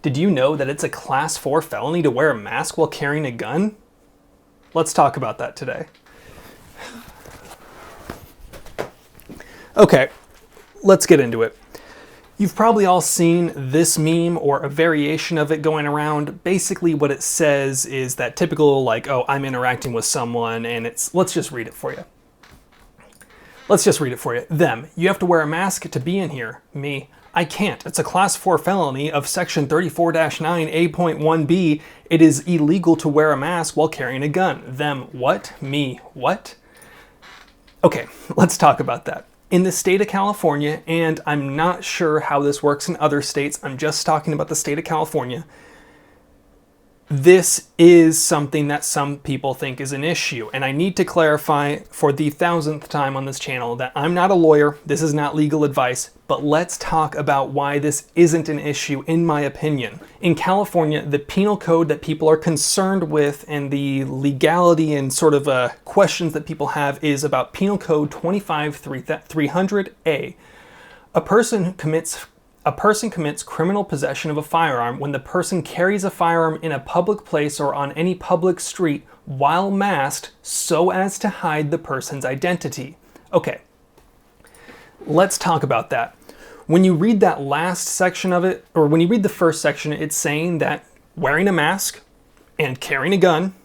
Did you know that it's a Class 4 felony to wear a mask while carrying a gun? Let's talk about that today. Okay, let's get into it. You've probably all seen this meme or a variation of it going around. Basically what it says is that typical like, oh, I'm interacting with someone and it's, let's just read it for you. Them, you have to wear a mask to be in here. Me, I can't. It's a Class 4 felony of Section 34-9A.1b. It is illegal to wear a mask while carrying a gun. Them, what? Me, what? Okay, let's talk about that. In the state of California, and I'm not sure how this works in other states, I'm just talking about the state of California, this is something that some people think is an issue. And I need to clarify for the 1000th time on this channel that I'm not a lawyer, this is not legal advice, but let's talk about why this isn't an issue in my opinion. In California, the penal code that people are concerned with and the legality and sort of questions that people have is about Penal Code 25300A. A person commits criminal possession of a firearm when the person carries a firearm in a public place or on any public street while masked so as to hide the person's identity. Okay, let's talk about that. When you read that last section of it, or when you read the first section, it's saying that wearing a mask and carrying a gun,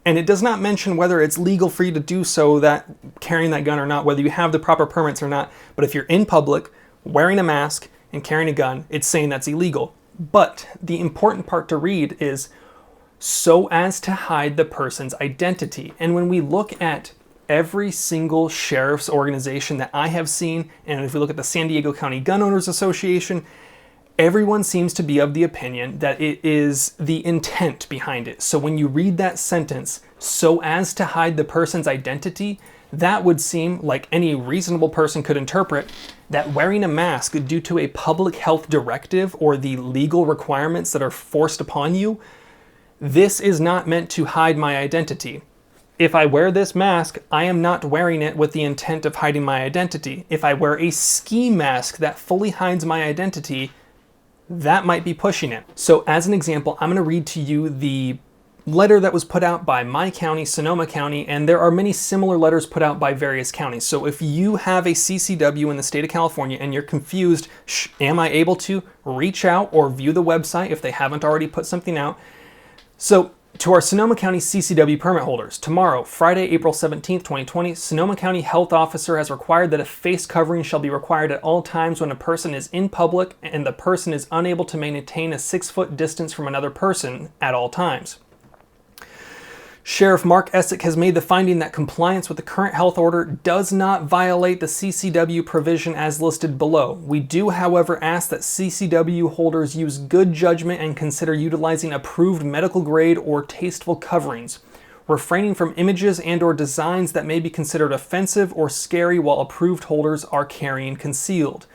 and it does not mention whether it's legal for you to do so, that carrying that gun or not, whether you have the proper permits or not, but if you're in public, wearing a mask, and carrying a gun, it's saying that's illegal. But the important part to read is so as to hide the person's identity. And when we look at every single sheriff's organization that I have seen, and if we look at the San Diego County Gun Owners Association, everyone seems to be of the opinion that it is the intent behind it. So when you read that sentence, so as to hide the person's identity, that would seem like any reasonable person could interpret that wearing a mask due to a public health directive or the legal requirements that are forced upon you, this is not meant to hide my identity. If I wear this mask, I am not wearing it with the intent of hiding my identity. If I wear a ski mask that fully hides my identity, that might be pushing it. So as an example, I'm going to read to you the letter that was put out by my county, Sonoma County, and there are many similar letters put out by various counties. So if you have a CCW in the state of California and you're confused, am I able to reach out or view the website if they haven't already put something out? So to our Sonoma County CCW permit holders, tomorrow, Friday, April 17th, 2020, Sonoma County Health Officer has required that a face covering shall be required at all times when a person is in public and the person is unable to maintain a 6-foot distance from another person at all times. Sheriff Mark Essick has made the finding that compliance with the current health order does not violate the CCW provision as listed below. We do, however, ask that CCW holders use good judgment and consider utilizing approved medical grade or tasteful coverings, refraining from images and or designs that may be considered offensive or scary while approved holders are carrying concealed.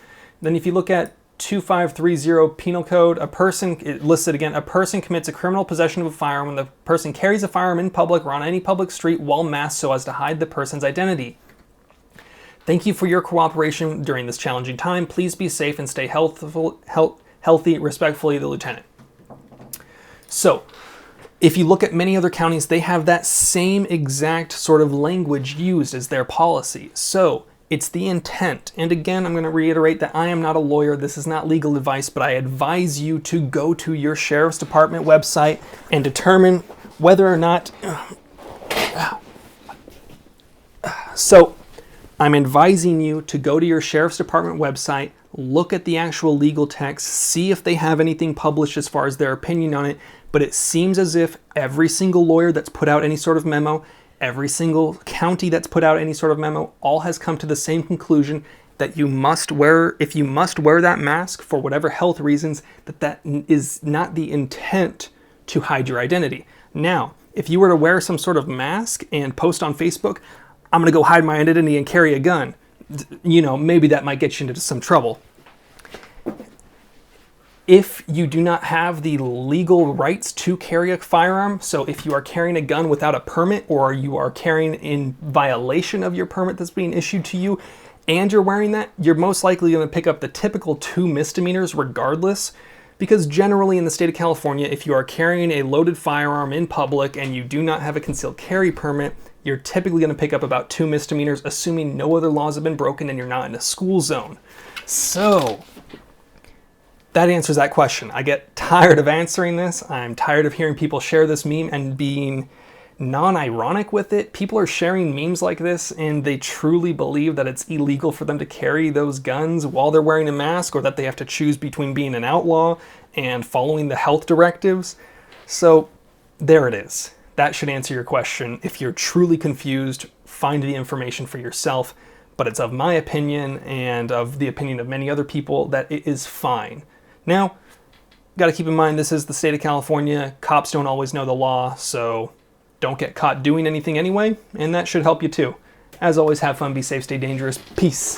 Then if you look at 2530 Penal Code, it lists it again, a person commits a criminal possession of a firearm when the person carries a firearm in public or on any public street while masked so as to hide the person's identity. Thank you for your cooperation during this challenging time. Please be safe and stay healthy. Respectfully, the Lieutenant. So, if you look at many other counties, they have that same exact sort of language used as their policy. So, it's the intent. And again, I'm going to reiterate that I am not a lawyer. This is not legal advice, but I advise you to go to your Sheriff's Department website and determine whether or not... So, I'm advising you to go to your Sheriff's Department website, look at the actual legal text, see if they have anything published as far as their opinion on it, but it seems as if every single lawyer that's put out any sort of memo, every single county that's put out any sort of memo, all has come to the same conclusion that you must wear, if you must wear that mask for whatever health reasons, that is not the intent to hide your identity. Now, if you were to wear some sort of mask and post on Facebook, I'm gonna go hide my identity and carry a gun, you know, maybe that might get you into some trouble. If you do not have the legal rights to carry a firearm, so if you are carrying a gun without a permit or you are carrying in violation of your permit that's being issued to you and you're wearing that, you're most likely going to pick up the typical 2 misdemeanors regardless, Because generally in the state of California, if you are carrying a loaded firearm in public and you do not have a concealed carry permit, you're typically going to pick up about 2 misdemeanors, assuming no other laws have been broken and you're not in a school zone. So that answers that question. I get tired of answering this. I'm tired of hearing people share this meme and being non-ironic with it. People are sharing memes like this and they truly believe that it's illegal for them to carry those guns while they're wearing a mask, or that they have to choose between being an outlaw and following the health directives. So there it is. That should answer your question. If you're truly confused, find the information for yourself. But it's of my opinion and of the opinion of many other people that it is fine. Now, got to keep in mind this is the state of California. Cops don't always know the law, so don't get caught doing anything anyway, and that should help you too. As always, have fun, be safe, stay dangerous. Peace.